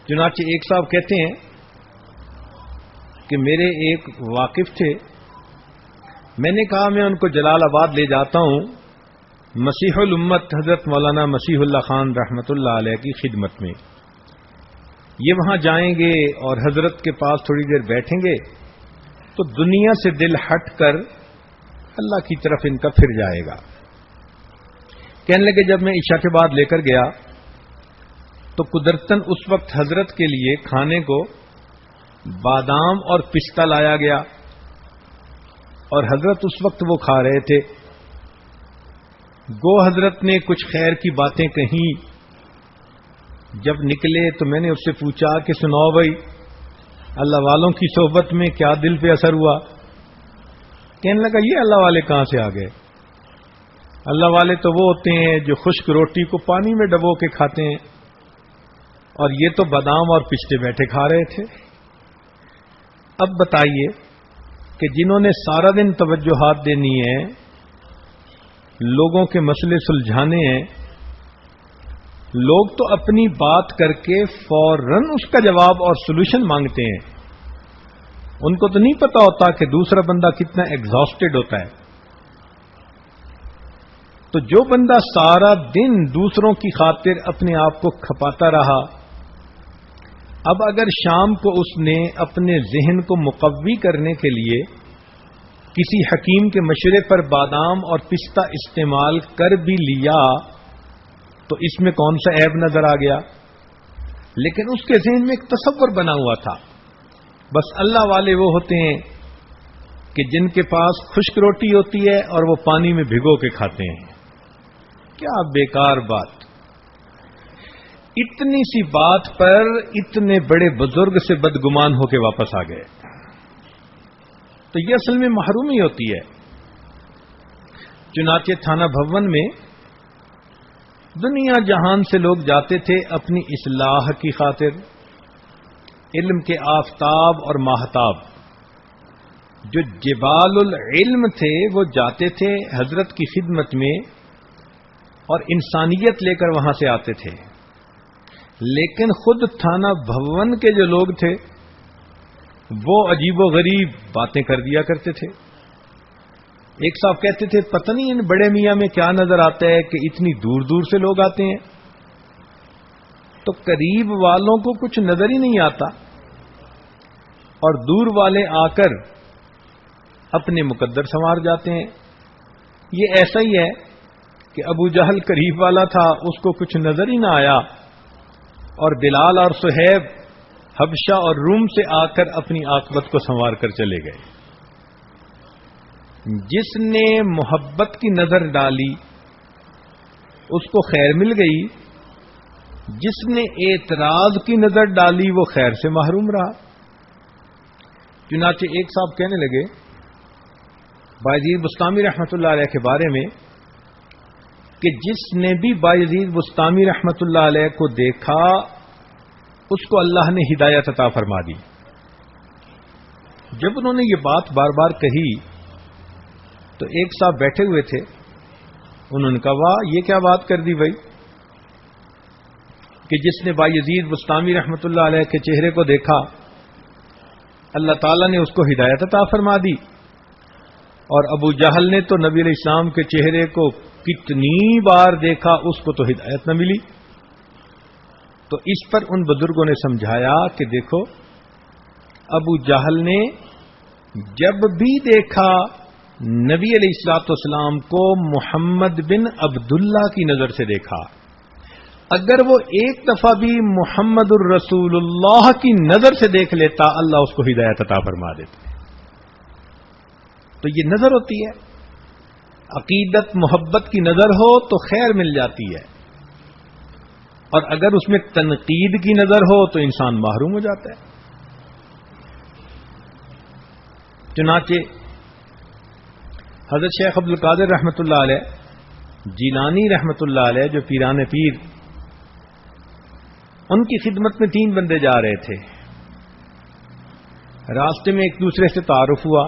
چنانچہ ایک صاحب کہتے ہیں کہ میرے ایک واقف تھے، میں نے کہا میں ان کو جلال آباد لے جاتا ہوں مسیح الامت حضرت مولانا مسیح اللہ خان رحمۃ اللہ علیہ کی خدمت میں. یہ وہاں جائیں گے اور حضرت کے پاس تھوڑی دیر بیٹھیں گے تو دنیا سے دل ہٹ کر اللہ کی طرف ان کا پھر جائے گا. کہنے لگے جب میں عشاء کے بعد لے کر گیا تو قدرتاً اس وقت حضرت کے لیے کھانے کو بادام اور پستہ لایا گیا اور حضرت اس وقت وہ کھا رہے تھے. گو حضرت نے کچھ خیر کی باتیں کہیں. جب نکلے تو میں نے اس سے پوچھا کہ سناؤ بھائی، اللہ والوں کی صحبت میں کیا دل پہ اثر ہوا؟ کہنے لگا یہ اللہ والے کہاں سے آ گئے؟ اللہ والے تو وہ ہوتے ہیں جو خشک روٹی کو پانی میں ڈبو کے کھاتے ہیں، اور یہ تو بادام اور پستے بیٹھے کھا رہے تھے. اب بتائیے کہ جنہوں نے سارا دن توجہات دینی ہے، لوگوں کے مسئلے سلجھانے ہیں، لوگ تو اپنی بات کر کے فوراً اس کا جواب اور سولوشن مانگتے ہیں. ان کو تو نہیں پتا ہوتا کہ دوسرا بندہ کتنا ایگزاسٹڈ ہوتا ہے. تو جو بندہ سارا دن دوسروں کی خاطر اپنے آپ کو کھپاتا رہا، اب اگر شام کو اس نے اپنے ذہن کو مقوی کرنے کے لیے کسی حکیم کے مشورے پر بادام اور پستہ استعمال کر بھی لیا تو اس میں کون سا عیب نظر آ گیا؟ لیکن اس کے ذہن میں ایک تصور بنا ہوا تھا. بس اللہ والے وہ ہوتے ہیں کہ جن کے پاس خشک روٹی ہوتی ہے اور وہ پانی میں بھگو کے کھاتے ہیں. کیا بیکار بات! اتنی سی بات پر اتنے بڑے بزرگ سے بدگمان ہو کے واپس آ گئے. تو یہ اصل میں محرومی ہوتی ہے. چنانچہ تھانہ بھون میں دنیا جہان سے لوگ جاتے تھے اپنی اصلاح کی خاطر. علم کے آفتاب اور ماہتاب جو جبال العلم تھے وہ جاتے تھے حضرت کی خدمت میں اور انسانیت لے کر وہاں سے آتے تھے. لیکن خود تھانہ بھون کے جو لوگ تھے وہ عجیب و غریب باتیں کر دیا کرتے تھے. ایک صاحب کہتے تھے پتہ نہیں ان بڑے میاں میں کیا نظر آتا ہے کہ اتنی دور دور سے لوگ آتے ہیں، تو قریب والوں کو کچھ نظر ہی نہیں آتا اور دور والے آ کر اپنے مقدر سنوار جاتے ہیں. یہ ایسا ہی ہے کہ ابو جہل قریب والا تھا، اس کو کچھ نظر ہی نہ آیا اور بلال اور صہیب حبشہ اور روم سے آ کر اپنی عاقبت کو سنوار کر چلے گئے. جس نے محبت کی نظر ڈالی اس کو خیر مل گئی، جس نے اعتراض کی نظر ڈالی وہ خیر سے محروم رہا. چنانچہ ایک صاحب کہنے لگے بایزید بستامی رحمۃ اللہ علیہ کے بارے میں کہ جس نے بھی بایزید بستامی رحمۃ اللہ علیہ کو دیکھا اس کو اللہ نے ہدایت عطا فرما دی. جب انہوں نے یہ بات بار بار کہی تو ایک صاحب بیٹھے ہوئے تھے، انہوں نے کہا واہ یہ کیا بات کر دی بھائی کہ جس نے بایزید بستامی رحمۃ اللہ علیہ کے چہرے کو دیکھا اللہ تعالیٰ نے اس کو ہدایت عطا فرما دی، اور ابو جہل نے تو نبی علیہ السلام کے چہرے کو کتنی بار دیکھا اس کو تو ہدایت نہ ملی. تو اس پر ان بزرگوں نے سمجھایا کہ دیکھو ابو جہل نے جب بھی دیکھا نبی علیہ الصلوۃ والسلام کو محمد بن عبداللہ کی نظر سے دیکھا. اگر وہ ایک دفعہ بھی محمد الرسول اللہ کی نظر سے دیکھ لیتا اللہ اس کو ہدایت عطا فرما دیتا. تو یہ نظر ہوتی ہے، عقیدت محبت کی نظر ہو تو خیر مل جاتی ہے، اور اگر اس میں تنقید کی نظر ہو تو انسان محروم ہو جاتا ہے. چنانچہ حضرت شیخ عبد القادر رحمۃ اللہ علیہ، جیلانی رحمۃ اللہ علیہ جو پیران پیر، ان کی خدمت میں 3 بندے جا رہے تھے. راستے میں ایک دوسرے سے تعارف ہوا،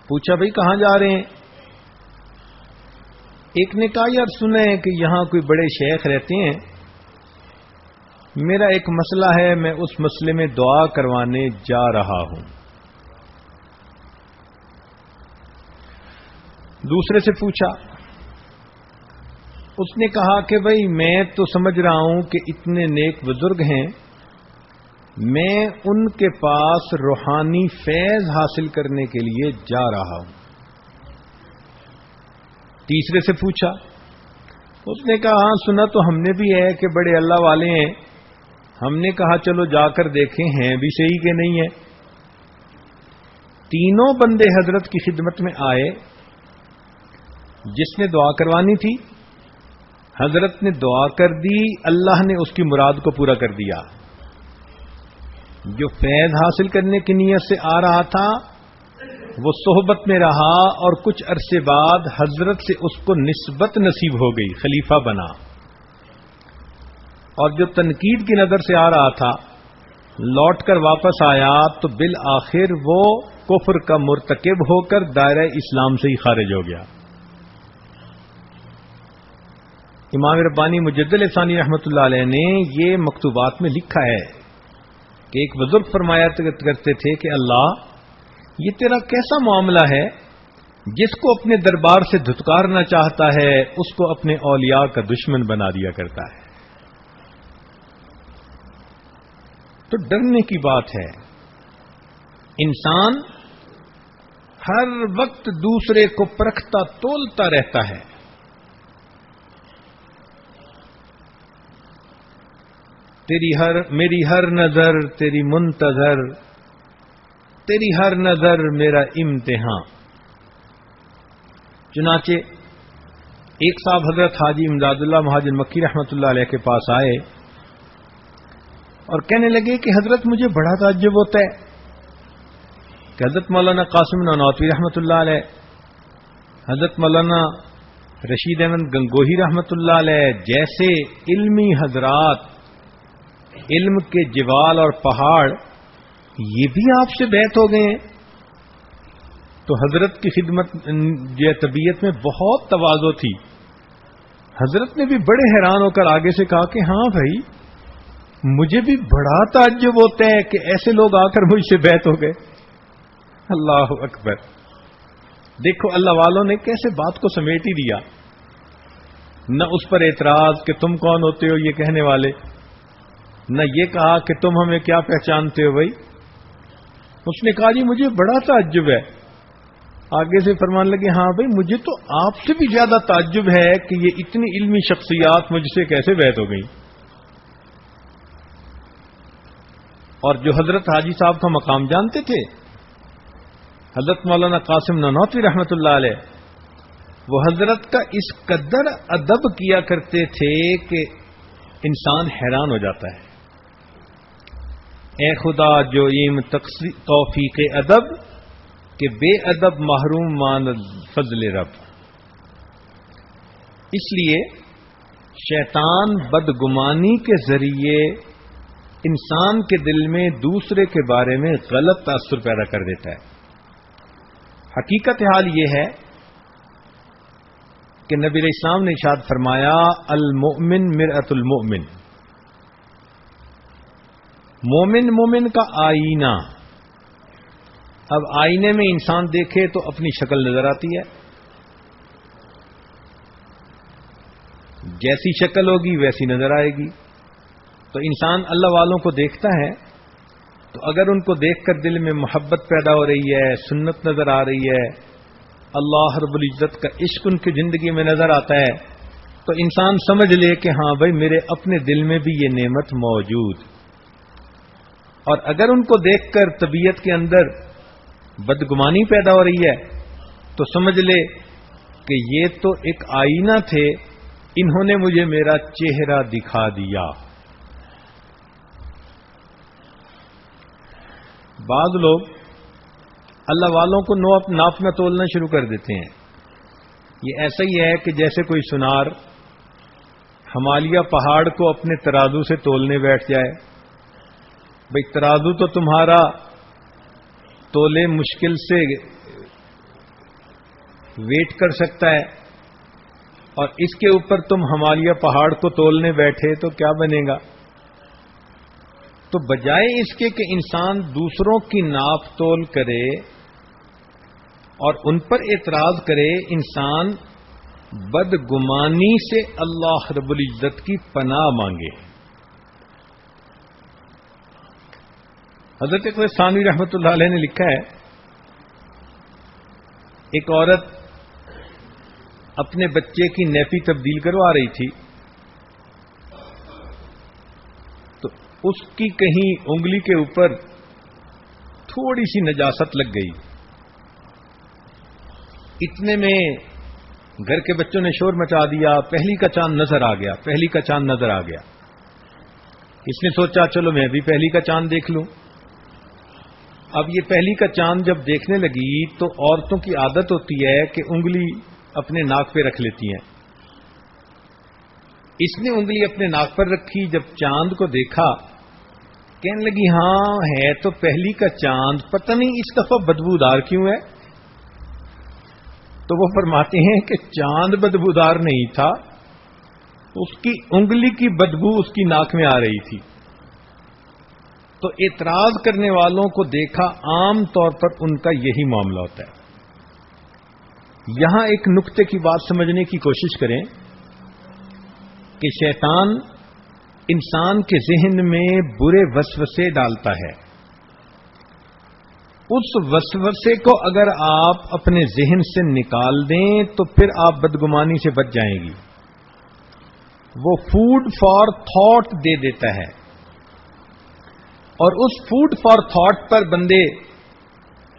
پوچھا بھائی کہاں جا رہے ہیں؟ ایک نے کہا یار سنیں کہ یہاں کوئی بڑے شیخ رہتے ہیں میرا ایک مسئلہ ہے، میں اس مسئلے میں دعا کروانے جا رہا ہوں۔ دوسرے سے پوچھا، اس نے کہا کہ بھائی میں تو سمجھ رہا ہوں کہ اتنے نیک بزرگ ہیں، میں ان کے پاس روحانی فیض حاصل کرنے کے لیے جا رہا ہوں۔ تیسرے سے پوچھا، اس نے کہا ہاں سنا تو ہم نے بھی ہے کہ بڑے اللہ والے ہیں، ہم نے کہا چلو جا کر دیکھیں ہیں بھی صحیح کہ نہیں ہے۔ تینوں بندے حضرت کی خدمت میں آئے، جس نے دعا کروانی تھی حضرت نے دعا کر دی، اللہ نے اس کی مراد کو پورا کر دیا۔ جو فیض حاصل کرنے کی نیت سے آ رہا تھا وہ صحبت میں رہا، اور کچھ عرصے بعد حضرت سے اس کو نسبت نصیب ہو گئی، خلیفہ بنا۔ اور جو تنقید کی نظر سے آ رہا تھا لوٹ کر واپس آیا تو بالآخر وہ کفر کا مرتکب ہو کر دائرہ اسلام سے ہی خارج ہو گیا۔ امام ربانی مجدد ثانی رحمۃ اللہ علیہ نے یہ مکتوبات میں لکھا ہے کہ ایک بزرگ فرمایا کرتے تھے کہ اللہ یہ تیرا کیسا معاملہ ہے، جس کو اپنے دربار سے دھتکارنا چاہتا ہے اس کو اپنے اولیاء کا دشمن بنا دیا کرتا ہے۔ تو ڈرنے کی بات ہے، انسان ہر وقت دوسرے کو پرکھتا تولتا رہتا ہے۔ میری ہر نظر تیری منتظر، تیری ہر نظر میرا امتحان۔ چنانچہ ایک صاحب حضرت حاجی امداد اللہ مہاجر مکی رحمۃ اللہ علیہ کے پاس آئے اور کہنے لگے کہ حضرت مجھے بڑا تعجب ہوتا ہے کہ حضرت مولانا قاسم نانوتوی رحمۃ اللہ علیہ، حضرت مولانا رشید احمد گنگوہی رحمۃ اللہ علیہ جیسے علمی حضرات، علم کے جبال اور پہاڑ، یہ بھی آپ سے بیعت ہو گئے ہیں۔ تو حضرت کی خدمت جو طبیعت میں بہت تواضع تھی، حضرت نے بھی بڑے حیران ہو کر آگے سے کہا کہ ہاں بھائی مجھے بھی بڑا تعجب ہوتا ہے کہ ایسے لوگ آ کر مجھ سے بیعت ہو گئے۔ اللہ اکبر! دیکھو اللہ والوں نے کیسے بات کو سمیٹ ہی دیا، نہ اس پر اعتراض کہ تم کون ہوتے ہو یہ کہنے والے، نہ یہ کہا کہ تم ہمیں کیا پہچانتے ہو بھائی۔ اس نے کہا جی مجھے بڑا تعجب ہے۔ آگے سے فرمان لگے ہاں بھائی مجھے تو آپ سے بھی زیادہ تعجب ہے کہ یہ اتنی علمی شخصیات مجھ سے کیسے بیعت ہو گئی۔ اور جو حضرت حاجی صاحب کا مقام جانتے تھے، حضرت مولانا قاسم نانوتوی رحمۃ اللہ علیہ، وہ حضرت کا اس قدر ادب کیا کرتے تھے کہ انسان حیران ہو جاتا ہے۔ اے خدا جو ایم توفیق ادب کہ بے ادب محروم مان فضل رب۔ اس لیے شیطان بدگمانی کے ذریعے انسان کے دل میں دوسرے کے بارے میں غلط تاثر پیدا کر دیتا ہے۔ حقیقت حال یہ ہے کہ نبی علیہ السلام نے ارشاد فرمایا المؤمن مرآۃ المؤمن، مومن مومن کا آئینہ۔ اب آئینے میں انسان دیکھے تو اپنی شکل نظر آتی ہے، جیسی شکل ہوگی ویسی نظر آئے گی۔ تو انسان اللہ والوں کو دیکھتا ہے تو اگر ان کو دیکھ کر دل میں محبت پیدا ہو رہی ہے، سنت نظر آ رہی ہے، اللہ رب العزت کا عشق ان کی زندگی میں نظر آتا ہے، تو انسان سمجھ لے کہ ہاں بھائی میرے اپنے دل میں بھی یہ نعمت موجود۔ اور اگر ان کو دیکھ کر طبیعت کے اندر بدگمانی پیدا ہو رہی ہے تو سمجھ لے کہ یہ تو ایک آئینہ تھے، انہوں نے مجھے میرا چہرہ دکھا دیا۔ بعض لوگ اللہ والوں کو ناپنا تولنا شروع کر دیتے ہیں۔ یہ ایسا ہی ہے کہ جیسے کوئی سنار ہمالیہ پہاڑ کو اپنے ترازو سے تولنے بیٹھ جائے۔ بھئی ترازو تو تمہارا تولے مشکل سے ویٹ کر سکتا ہے، اور اس کے اوپر تم ہمالیہ پہاڑ کو تولنے بیٹھے تو کیا بنے گا؟ تو بجائے اس کے کہ انسان دوسروں کی ناپ تول کرے اور ان پر اعتراض کرے، انسان بدگمانی سے اللہ رب العزت کی پناہ مانگے۔ حضرت ثانوی رحمۃ اللہ علیہ نے لکھا ہے، ایک عورت اپنے بچے کی نیپی تبدیل کروا رہی تھی، تو اس کی کہیں انگلی کے اوپر تھوڑی سی نجاست لگ گئی۔ اتنے میں گھر کے بچوں نے شور مچا دیا، پہلی کا چاند نظر آ گیا، پہلی کا چاند نظر آ گیا۔ اس نے سوچا چلو میں بھی پہلی کا چاند دیکھ لوں۔ اب یہ پہلی کا چاند جب دیکھنے لگی تو عورتوں کی عادت ہوتی ہے کہ انگلی اپنے ناک پہ رکھ لیتی ہیں۔ اس نے انگلی اپنے ناک پر رکھی، جب چاند کو دیکھا کہنے لگی ہاں ہے تو پہلی کا چاند، پتہ نہیں اس دفعہ بدبودار کیوں ہے۔ تو وہ فرماتے ہیں کہ چاند بدبودار نہیں تھا، اس کی انگلی کی بدبو اس کی ناک میں آ رہی تھی۔ تو اعتراض کرنے والوں کو دیکھا عام طور پر ان کا یہی معاملہ ہوتا ہے۔ یہاں ایک نقطے کی بات سمجھنے کی کوشش کریں کہ شیطان انسان کے ذہن میں برے وسوسے ڈالتا ہے۔ اس وسوسے کو اگر آپ اپنے ذہن سے نکال دیں تو پھر آپ بدگمانی سے بچ جائیں گی۔ وہ فوڈ فار تھاٹ دے دیتا ہے، اور اس فوڈ فار تھاٹ پر بندے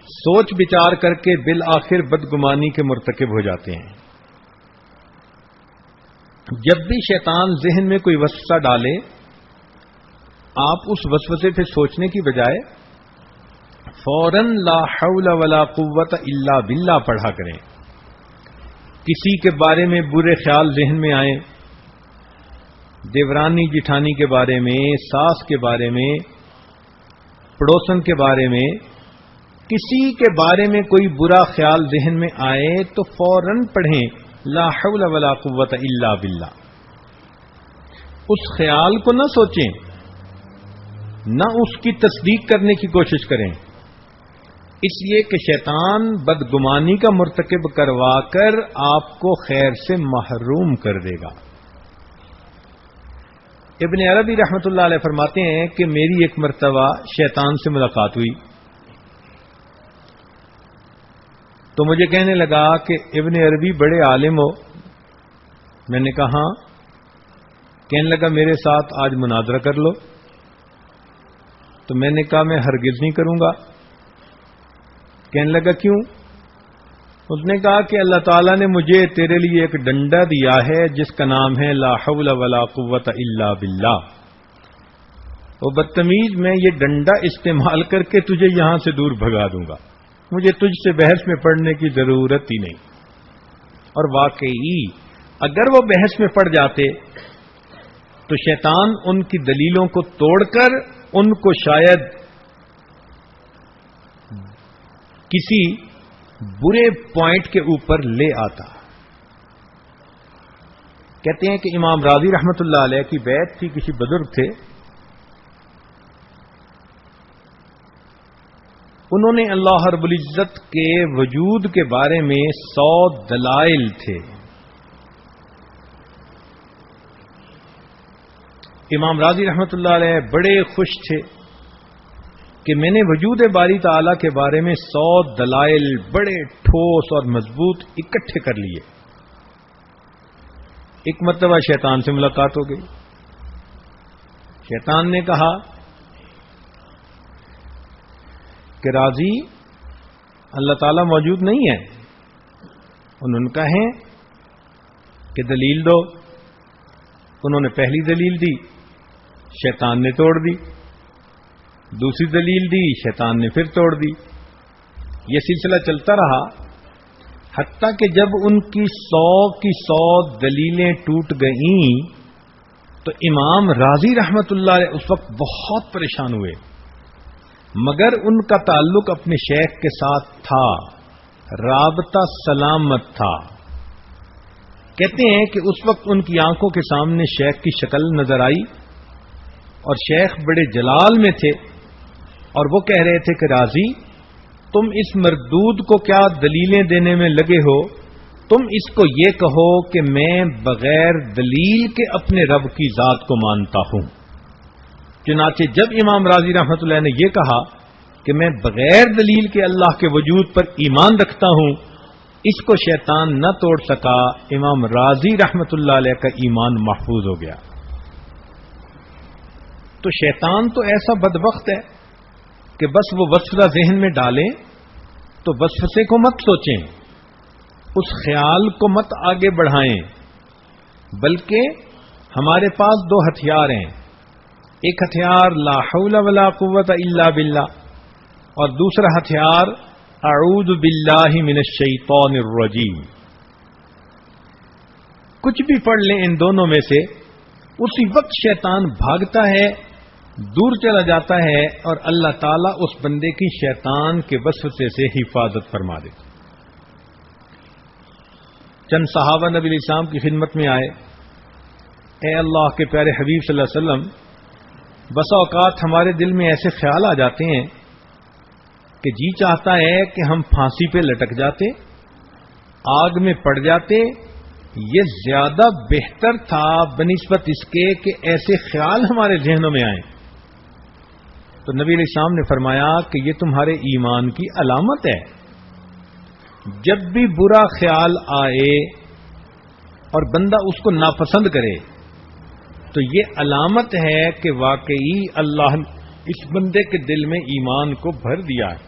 سوچ بچار کر کے بالآخر بدگمانی کے مرتکب ہو جاتے ہیں۔ جب بھی شیطان ذہن میں کوئی وسوسہ ڈالے، آپ اس وسوسے پہ سوچنے کی بجائے فوراً لا حول ولا قوت الا باللہ پڑھا کریں۔ کسی کے بارے میں برے خیال ذہن میں آئیں، دیورانی جٹھانی کے بارے میں، ساس کے بارے میں، پڑوسن کے بارے میں، کسی کے بارے میں کوئی برا خیال ذہن میں آئے تو فوراً پڑھیں لا حول ولا قوت الا باللہ۔ اس خیال کو نہ سوچیں، نہ اس کی تصدیق کرنے کی کوشش کریں، اس لیے کہ شیطان بدگمانی کا مرتکب کروا کر آپ کو خیر سے محروم کر دے گا۔ ابن عربی رحمۃ اللہ علیہ فرماتے ہیں کہ میری ایک مرتبہ شیطان سے ملاقات ہوئی تو مجھے کہنے لگا کہ ابن عربی بڑے عالم ہو۔ میں نے کہا ہاں۔ کہنے لگا میرے ساتھ آج مناظرہ کر لو۔ تو میں نے کہا میں ہرگز نہیں کروں گا۔ کہنے لگا کیوں؟ اس نے کہا کہ اللہ تعالیٰ نے مجھے تیرے لیے ایک ڈنڈا دیا ہے جس کا نام ہے لا حول ولا قوت الا باللہ۔ وہ بدتمیز، میں یہ ڈنڈا استعمال کر کے تجھے یہاں سے دور بھگا دوں گا، مجھے تجھ سے بحث میں پڑنے کی ضرورت ہی نہیں۔ اور واقعی اگر وہ بحث میں پڑ جاتے تو شیطان ان کی دلیلوں کو توڑ کر ان کو شاید کسی برے پوائنٹ کے اوپر لے آتا۔ کہتے ہیں کہ امام راضی رحمت اللہ علیہ کی بیعت تھی، کسی بزرگ تھے، انہوں نے اللہ رب العزت کے وجود کے بارے میں 100 دلائل تھے۔ امام راضی رحمت اللہ علیہ بڑے خوش تھے کہ میں نے وجود باری تعالی کے بارے میں 100 دلائل بڑے ٹھوس اور مضبوط اکٹھے کر لیے۔ ایک مرتبہ شیطان سے ملاقات ہو گئی۔ شیطان نے کہا کہ راضی اللہ تعالیٰ موجود نہیں ہے۔ انہوں نے کہا ہے کہ دلیل دو۔ انہوں نے پہلی دلیل دی، شیطان نے توڑ دی۔ دوسری دلیل دی، شیطان نے پھر توڑ دی۔ یہ سلسلہ چلتا رہا حتیٰ کہ جب ان کی 100 دلیلیں ٹوٹ گئیں تو امام راضی رحمت اللہ علیہ اس وقت بہت پریشان ہوئے، مگر ان کا تعلق اپنے شیخ کے ساتھ تھا، رابطہ سلامت تھا۔ کہتے ہیں کہ اس وقت ان کی آنکھوں کے سامنے شیخ کی شکل نظر آئی اور شیخ بڑے جلال میں تھے اور وہ کہہ رہے تھے کہ راضی تم اس مردود کو کیا دلیلیں دینے میں لگے ہو، تم اس کو یہ کہو کہ میں بغیر دلیل کے اپنے رب کی ذات کو مانتا ہوں۔ چنانچہ جب امام راضی رحمۃ اللہ نے یہ کہا کہ میں بغیر دلیل کے اللہ کے وجود پر ایمان رکھتا ہوں، اس کو شیطان نہ توڑ سکا، امام راضی رحمۃ اللہ علیہ کا ایمان محفوظ ہو گیا۔ تو شیطان تو ایسا بدبخت ہے کہ بس وہ وسوسہ ذہن میں ڈالیں تو وسوسے کو مت سوچیں، اس خیال کو مت آگے بڑھائیں، بلکہ ہمارے پاس دو ہتھیار ہیں، ایک ہتھیار لا حول ولا قوت الا باللہ اور دوسرا ہتھیار اعوذ باللہ من الشیطان الرجیم۔ کچھ بھی پڑھ لیں ان دونوں میں سے، اسی وقت شیطان بھاگتا ہے، دور چلا جاتا ہے اور اللہ تعالیٰ اس بندے کی شیطان کے وسوسے سے حفاظت فرما دیتا۔ چند صحابہ نبی علیہ السلام کی خدمت میں آئے، اے اللہ کے پیارے حبیب صلی اللہ علیہ وسلم، بسا اوقات ہمارے دل میں ایسے خیال آ جاتے ہیں کہ جی چاہتا ہے کہ ہم پھانسی پہ لٹک جاتے، آگ میں پڑ جاتے، یہ زیادہ بہتر تھا بنسبت اس کے کہ ایسے خیال ہمارے ذہنوں میں آئیں۔ تو نبی علیہ السلام نے فرمایا کہ یہ تمہارے ایمان کی علامت ہے، جب بھی برا خیال آئے اور بندہ اس کو ناپسند کرے تو یہ علامت ہے کہ واقعی اللہ نے اس بندے کے دل میں ایمان کو بھر دیا ہے۔